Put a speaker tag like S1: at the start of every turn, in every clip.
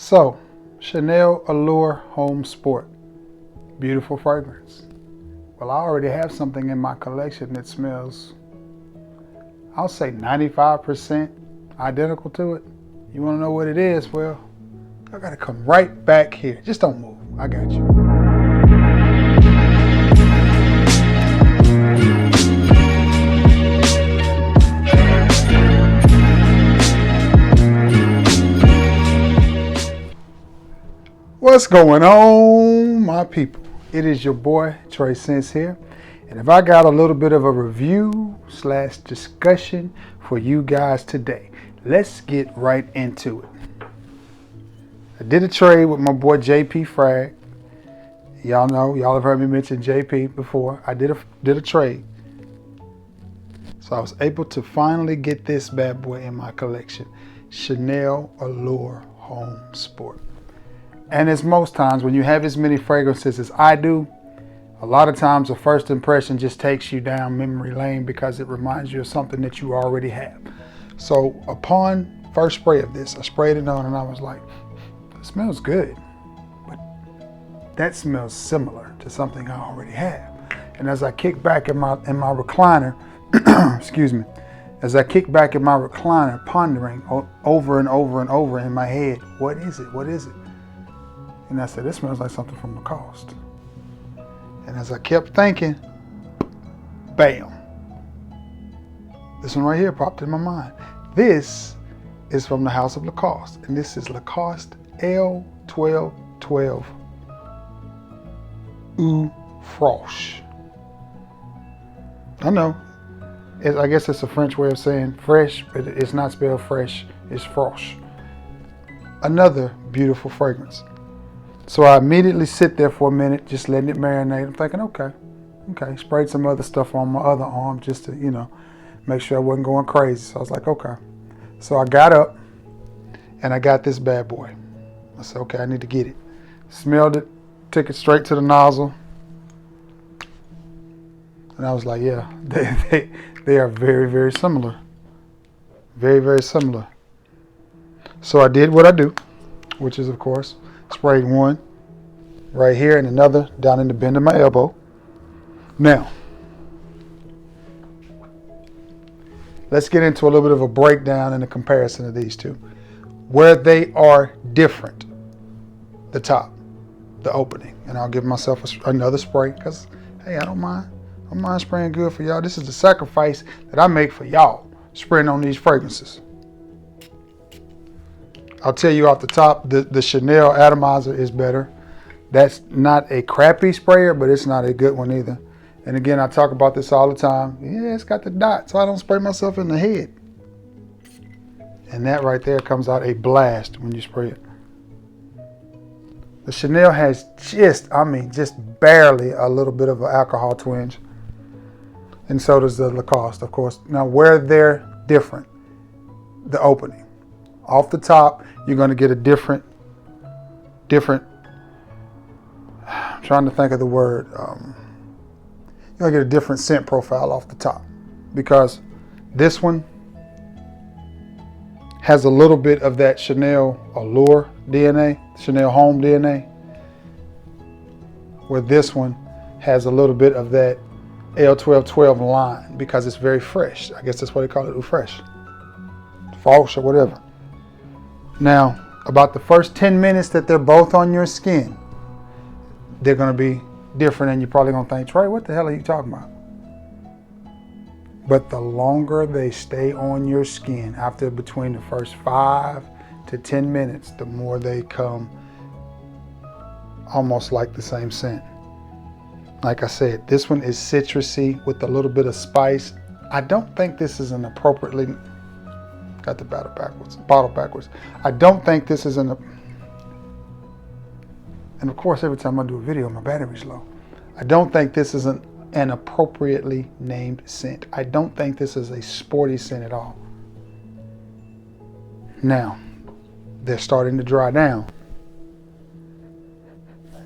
S1: So, Chanel Allure Homme Sport. Beautiful fragrance. Well, I already have something in my collection that smells, I'll say 95% identical to it. You want to know what it is? Well, I got to come right back here. Just don't move. I got you. What's going on, my people? It is your boy Trey Sense here, and if I got a little bit of a review / discussion for you guys today, let's get right into it. I did a trade with my boy JP Frag. Y'all know, y'all have heard me mention JP before. I did a trade, so I was able to finally get this bad boy in my collection, Chanel Allure Homme Sport. And as most times, when you have as many fragrances as I do, a lot of times a first impression just takes you down memory lane because it reminds you of something that you already have. So upon first spray of this, I sprayed it on and I was like, it smells good, but that smells similar to something I already have. And as I kick back in my recliner, excuse me, as I kick back in my recliner, pondering over and over and over in my head, what is it? What is it? And I said, this smells like something from Lacoste. And as I kept thinking, bam. This one right here popped in my mind. This is from the house of Lacoste. And this is Lacoste L1212 Eau Franche. I know. I guess it's a French way of saying fresh, but it's not spelled fresh. It's franche. Another beautiful fragrance. So I immediately sit there for a minute, just letting it marinate. I'm thinking, okay. Sprayed some other stuff on my other arm just to, make sure I wasn't going crazy. So I was like, okay. So I got up and I got this bad boy. I said, okay, I need to get it. Smelled it, took it straight to the nozzle. And I was like, yeah, they are very, very similar. Very, very similar. So I did what I do, which is, of course, sprayed one right here and another down in the bend of my elbow. Now, let's get into a little bit of a breakdown and a comparison of these two. Where they are different, the top, the opening. And I'll give myself another spray because, hey, I don't mind. I don't mind spraying good for y'all. This is the sacrifice that I make for y'all, spraying on these fragrances. I'll tell you off the top, the Chanel atomizer is better. That's not a crappy sprayer, but it's not a good one either. And again, I talk about this all the time. Yeah, it's got the dot, so I don't spray myself in the head. And that right there comes out a blast when you spray it. The Chanel has just barely a little bit of an alcohol twinge. And so does the Lacoste, of course. Now, where they're different, the opening. Off the top, you're going to get a different, I'm trying to think of the word. You're going to get a different scent profile off the top because this one has a little bit of that Chanel Allure DNA, Chanel Homme DNA, where this one has a little bit of that L1212 line because it's very fresh. I guess that's what they call it, Eau Fresh, false or whatever. Now, about the first 10 minutes that they're both on your skin, they're going to be different and you're probably going to think, Trey, what the hell are you talking about? But the longer they stay on your skin, after between the first 5 to 10 minutes, the more they come almost like the same scent. Like I said, this one is citrusy with a little bit of spice. I don't think this is an appropriately... Got the bottle backwards. I don't think this is and of course every time I do a video my battery's low. I don't think this is an appropriately named scent. I don't think this is a sporty scent at all. Now, they're starting to dry down.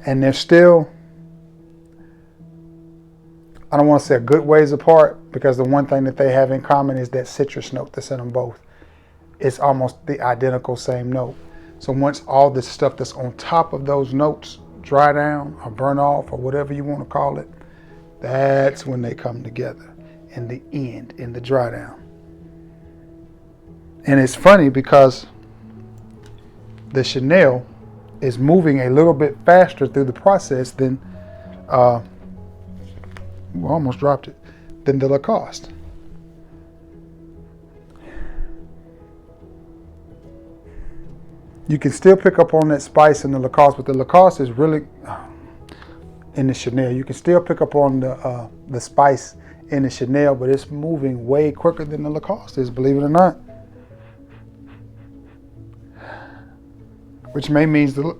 S1: And they're still, I don't want to say a good ways apart because the one thing that they have in common is that citrus note that's in them both. It's almost the identical same note. So once all this stuff that's on top of those notes dry down or burn off or whatever you want to call it, that's when they come together in the end, in the dry down. And it's funny because the Chanel is moving a little bit faster through the process than, we almost dropped it, than the Lacoste. You can still pick up on that spice in the Lacoste, but the Lacoste is really, in the Chanel, you can still pick up on the spice in the Chanel, but it's moving way quicker than the Lacoste is, believe it or not. Which may means the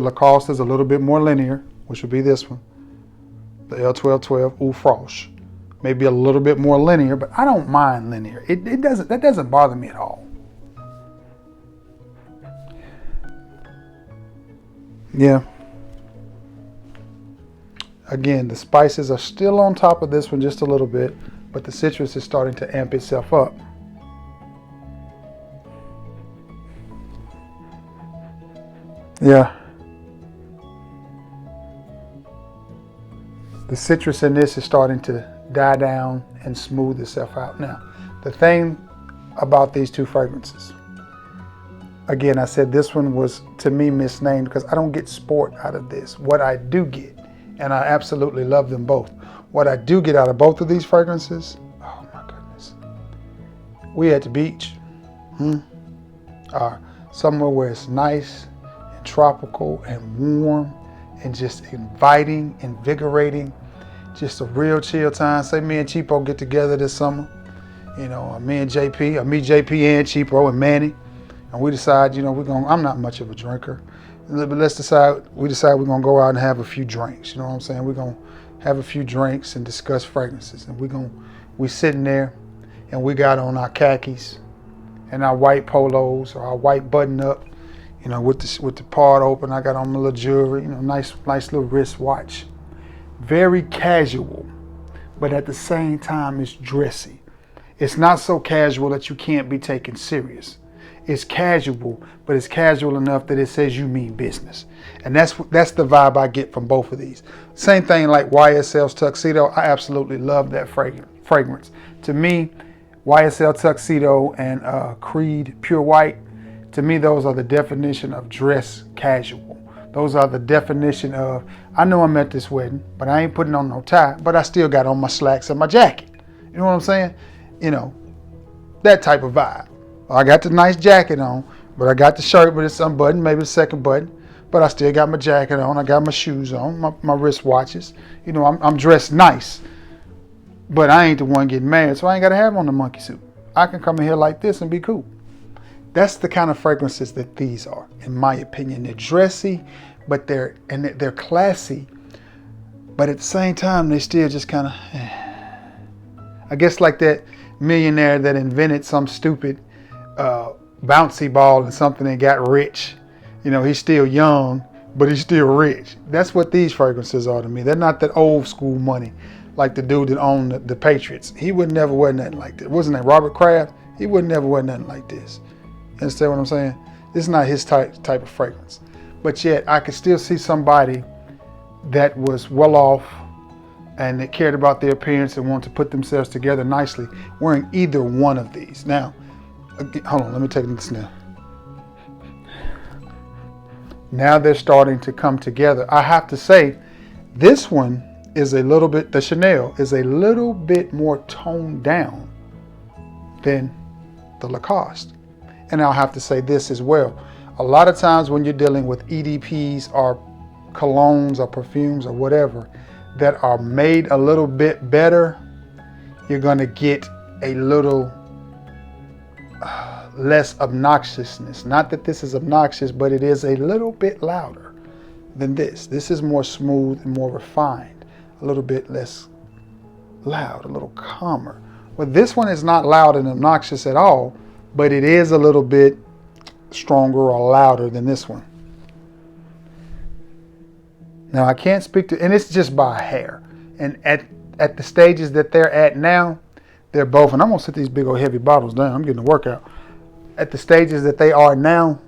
S1: Lacoste is a little bit more linear, which would be this one, the L1212 Eau Franche. Maybe a little bit more linear, but I don't mind linear. That doesn't bother me at all. Yeah. Again, the spices are still on top of this one just a little bit, but the citrus is starting to amp itself up. Yeah. The citrus in this is starting to die down and smooth itself out. Now, the thing about these two fragrances, again, I said this one was, to me, misnamed because I don't get sport out of this. What I do get, and I absolutely love them both, what I do get out of both of these fragrances, oh my goodness. We at the beach, somewhere where it's nice and tropical and warm and just inviting, invigorating, just a real chill time. Say me and Cheapo get together this summer, you know, me and JP, or me, JP and Cheapo and Manny, and we decide, you know, I'm not much of a drinker, but we decide we're gonna go out and have a few drinks. You know what I'm saying? We're gonna have a few drinks and discuss fragrances, and we sitting there, and we got on our khakis and our white polos or our white button up, you know, with the part open. I got on my little jewelry, you know, nice little wrist watch. Very casual, but at the same time, it's dressy. It's not so casual that you can't be taken serious. It's casual, but it's casual enough that it says you mean business. And that's the vibe I get from both of these. Same thing like YSL's Tuxedo. I absolutely love that fragrance. To me, YSL Tuxedo and Creed Pure White, to me, those are the definition of dress casual. Those are the definition of, I know I'm at this wedding, but I ain't putting on no tie, but I still got on my slacks and my jacket. You know what I'm saying? You know, that type of vibe. I got the nice jacket on, but I got the shirt, but it's unbuttoned, maybe the second button, but I still got my jacket on. I got my shoes on, my wrist watches. You know, I'm dressed nice, but I ain't the one getting married, so I ain't got to have on the monkey suit. I can come in here like this and be cool. That's the kind of fragrances that these are, in my opinion. They're dressy, but they're classy, but at the same time, they still just kind of, I guess like that millionaire that invented some stupid bouncy ball and something and got rich. You know, he's still young, but he's still rich. That's what these fragrances are to me. They're not that old school money like the dude that owned the Patriots. He would never wear nothing like this. Wasn't that Robert Kraft? He would never wear nothing like this. You understand what I'm saying? This is not his type of fragrance. But yet I could still see somebody that was well off and that cared about their appearance and wanted to put themselves together nicely wearing either one of these. Now, hold on, let me take this now. Now they're starting to come together. I have to say, this one is a little bit, the Chanel is a little bit more toned down than the Lacoste. And I'll have to say this as well. A lot of times when you're dealing with EDPs or colognes or perfumes or whatever that are made a little bit better, you're going to get a little less obnoxiousness. Not that this is obnoxious, but it is a little bit louder than this. This is more smooth and more refined, a little bit less loud, a little calmer. Well, this one is not loud and obnoxious at all, but it is a little bit stronger or louder than this one. Now, I can't speak to, and it's just by a hair. And at the stages that they're at now, they're both, and I'm going to set these big old heavy bottles down. I'm getting a workout. At the stages that they are now,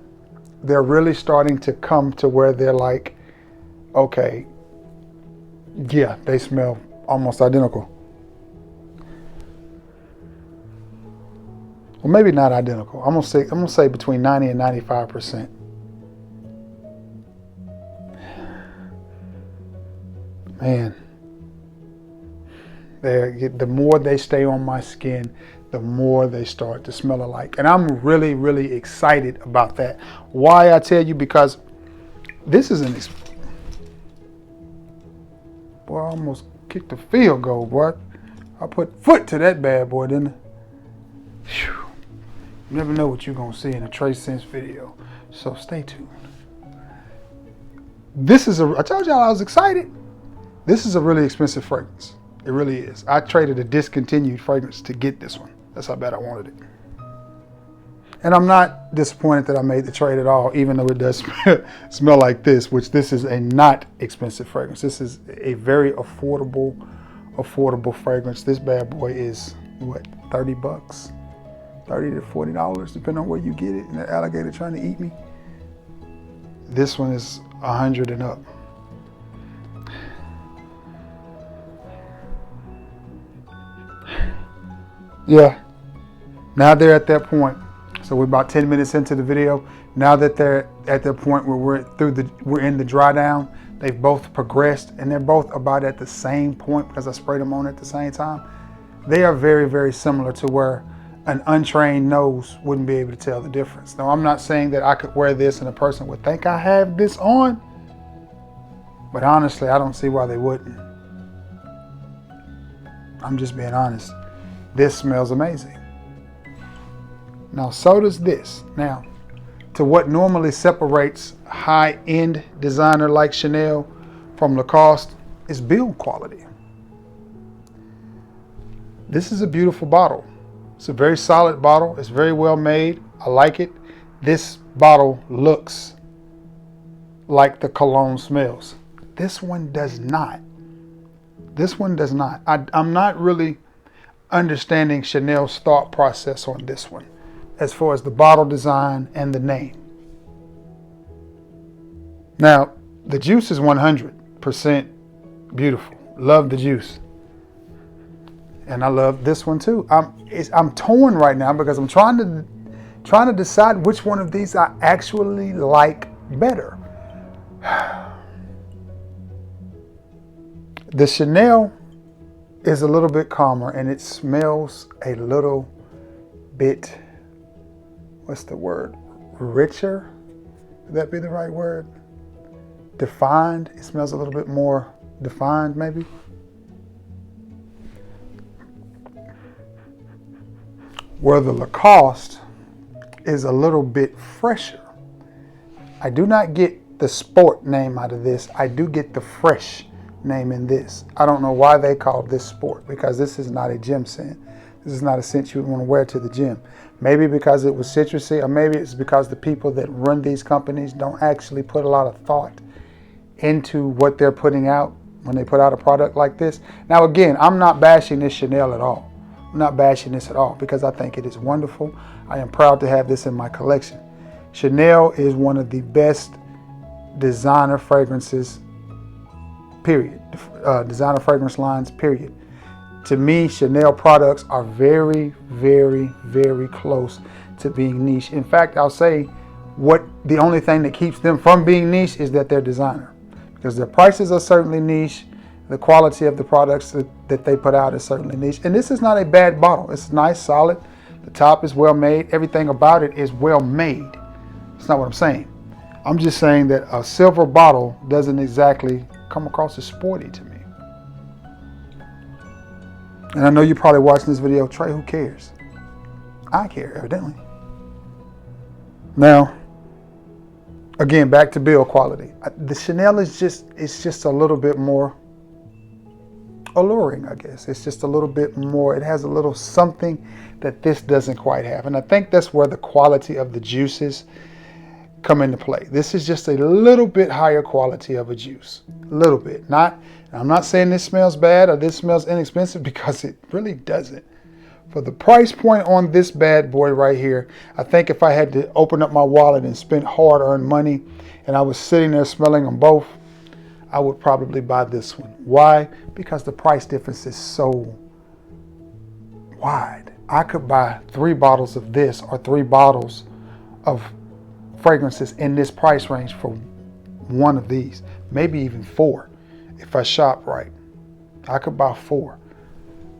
S1: they're really starting to come to where they're like, okay, yeah, they smell almost identical. Well, maybe not identical. I'm gonna say between 90 and 95%. Man, the more they stay on my skin, the more they start to smell alike. And I'm really, really excited about that. Why, I tell you, because this is boy, I almost kicked a field goal, boy. I put foot to that bad boy, didn't I? Whew. You never know what you're going to see in a Trace Sense video. So stay tuned. I told y'all I was excited. This is a really expensive fragrance. It really is. I traded a discontinued fragrance to get this one. That's how bad I wanted it. And I'm not disappointed that I made the trade at all, even though it does smell like this, which this is a not expensive fragrance. This is a very affordable fragrance. This bad boy is, what, 30 bucks? 30 to $40, depending on where you get it. And the alligator trying to eat me. This one is 100 and up. Yeah, now they're at that point. So we're about 10 minutes into the video. Now that they're at the point where we're in the dry down, they've both progressed and they're both about at the same point because I sprayed them on at the same time. They are very, very similar to where an untrained nose wouldn't be able to tell the difference. Now, I'm not saying that I could wear this and a person would think I have this on, but honestly, I don't see why they wouldn't. I'm just being honest. This smells amazing. Now, so does this. Now, to what normally separates high-end designer like Chanel from Lacoste is build quality. This is a beautiful bottle. It's a very solid bottle. It's very well made. I like it. This bottle looks like the cologne smells. This one does not. This one does not. I'm not really understanding Chanel's thought process on this one as far as the bottle design and the name. Now, the juice is 100% beautiful. Love the juice. And I love this one too. I'm torn right now because I'm trying to decide which one of these I actually like better. The Chanel is a little bit calmer and it smells a little bit, what's the word? Richer? Would that be the right word? Defined. It smells a little bit more defined, maybe. Where the Lacoste is a little bit fresher. I do not get the sport name out of this. I do get the fresh name in this. I don't know why they call this sport, because this is not a gym scent. This is not a scent you would want to wear to the gym. Maybe because it was citrusy, or maybe it's because the people that run these companies don't actually put a lot of thought into what they're putting out when they put out a product like this. Now again, I'm not bashing this Chanel at all. I'm not bashing this at all because I think it is wonderful. I am proud to have this in my collection. Chanel is one of the best designer fragrances, period. Designer fragrance lines, period. To me, Chanel products are very, very, very close to being niche. In fact, I'll say the only thing that keeps them from being niche is that they're designer. Because their prices are certainly niche. The quality of the products that they put out is certainly niche. And this is not a bad bottle. It's nice, solid. The top is well made. Everything about it is well made. That's not what I'm saying. I'm just saying that a silver bottle doesn't exactly come across as sporty to me. And I know you're probably watching this video, Trey, who cares? I care, evidently. Now, again, back to build quality. The Chanel is just a little bit more alluring, I guess. It's just a little bit more, it has a little something that this doesn't quite have. And I think that's where the quality of the juices come into play. This is just a little bit higher quality of a juice. A little bit. I'm not saying this smells bad or this smells inexpensive, because it really doesn't. For the price point on this bad boy right here, I think if I had to open up my wallet and spend hard-earned money and I was sitting there smelling them both, I would probably buy this one. Why? Because the price difference is so wide. I could buy 3 bottles of this or 3 bottles of fragrances in this price range for one of these, maybe even 4 if I shop right. I could buy 4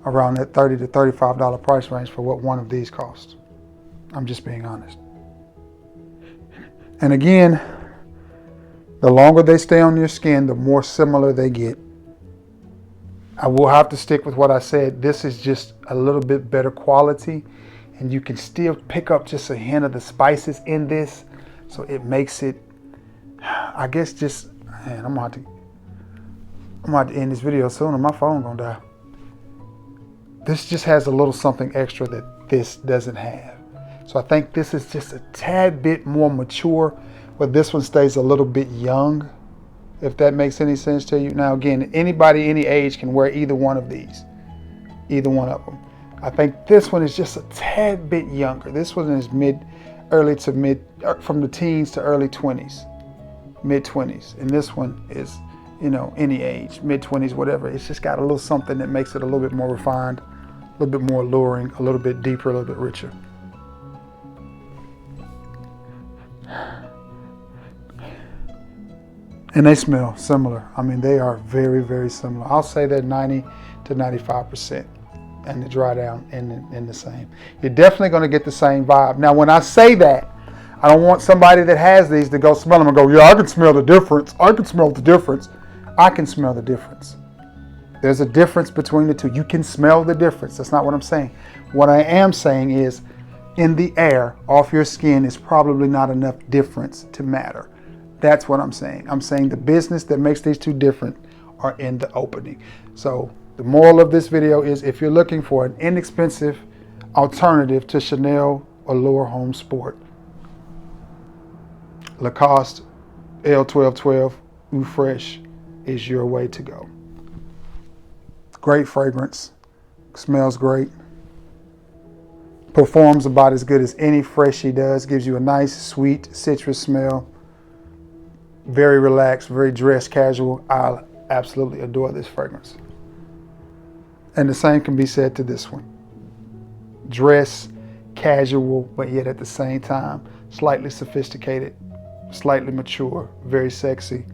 S1: around that $30 to $35 price range for what one of these costs. I'm just being honest. And again, the longer they stay on your skin, the more similar they get. I will have to stick with what I said. This is just a little bit better quality, and you can still pick up just a hint of the spices in this. So it makes it, I guess, just, man, I'm about to end this video soon and my phone gonna die. This just has a little something extra that this doesn't have. So I think this is just a tad bit more mature, but this one stays a little bit young, if that makes any sense to you. Now again, anybody any age can wear either one of these, either one of them. I think this one is just a tad bit younger. This one is early to mid, from the teens to early 20s, mid 20s. And this one is, you know, any age, mid 20s, whatever. It's just got a little something that makes it a little bit more refined, a little bit more alluring, a little bit deeper, a little bit richer. And they smell similar. I mean, they are very, very similar. I'll say they're 90 to 95%. And the dry down in the same. You're definitely going to get the same vibe. Now, when I say that, I don't want somebody that has these to go smell them and go, yeah, I can smell the difference. I can smell the difference. I can smell the difference. There's a difference between the two. You can smell the difference. That's not what I'm saying. What I am saying is, in the air, off your skin, is probably not enough difference to matter. That's what I'm saying. I'm saying the business that makes these two different are in the opening. So the moral of this video is, if you're looking for an inexpensive alternative to Chanel Allure Homme Sport, Lacoste L1212 Eau Fresh is your way to go. Great fragrance, smells great, performs about as good as any Freshie does, gives you a nice sweet citrus smell, very relaxed, very dress casual. I absolutely adore this fragrance. And the same can be said to this one. Dress casual, but yet at the same time, slightly sophisticated, slightly mature, very sexy,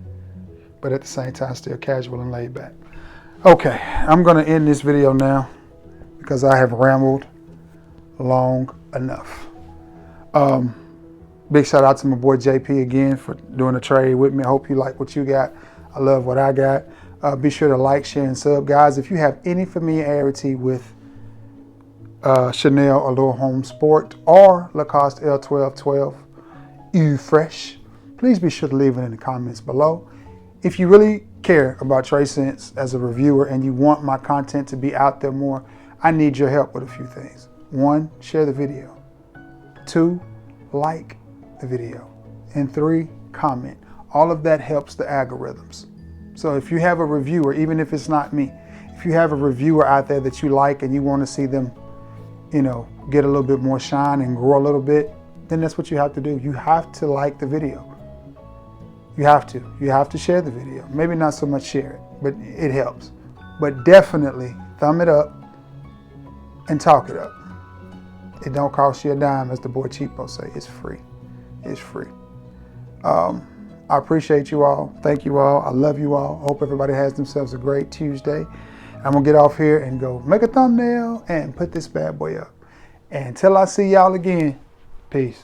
S1: but at the same time, still casual and laid back. Okay, I'm going to end this video now because I have rambled long enough. Big shout out to my boy JP again for doing a trade with me. I hope you like what you got. I love what I got. Be sure to like, share, and sub. Guys, if you have any familiarity with Chanel Allure Homme Sport or Lacoste L1212 Eau Fresh, please be sure to leave it in the comments below. If you really care about Trey Sense as a reviewer and you want my content to be out there more, I need your help with a few things. 1, share the video. 2, like the video. And 3, comment. All of that helps the algorithms. So if you have a reviewer, even if it's not me, if you have a reviewer out there that you like and you want to see them, you know, get a little bit more shine and grow a little bit, then that's what you have to do. You have to like the video. You have to. You have to share the video. Maybe not so much share it, but it helps. But definitely thumb it up and talk it up. It don't cost you a dime, as the boy Cheapo say. It's free. It's free. I appreciate you all. Thank you all. I love you all. Hope everybody has themselves a great Tuesday. I'm going to get off here and go make a thumbnail and put this bad boy up. And until I see y'all again, peace.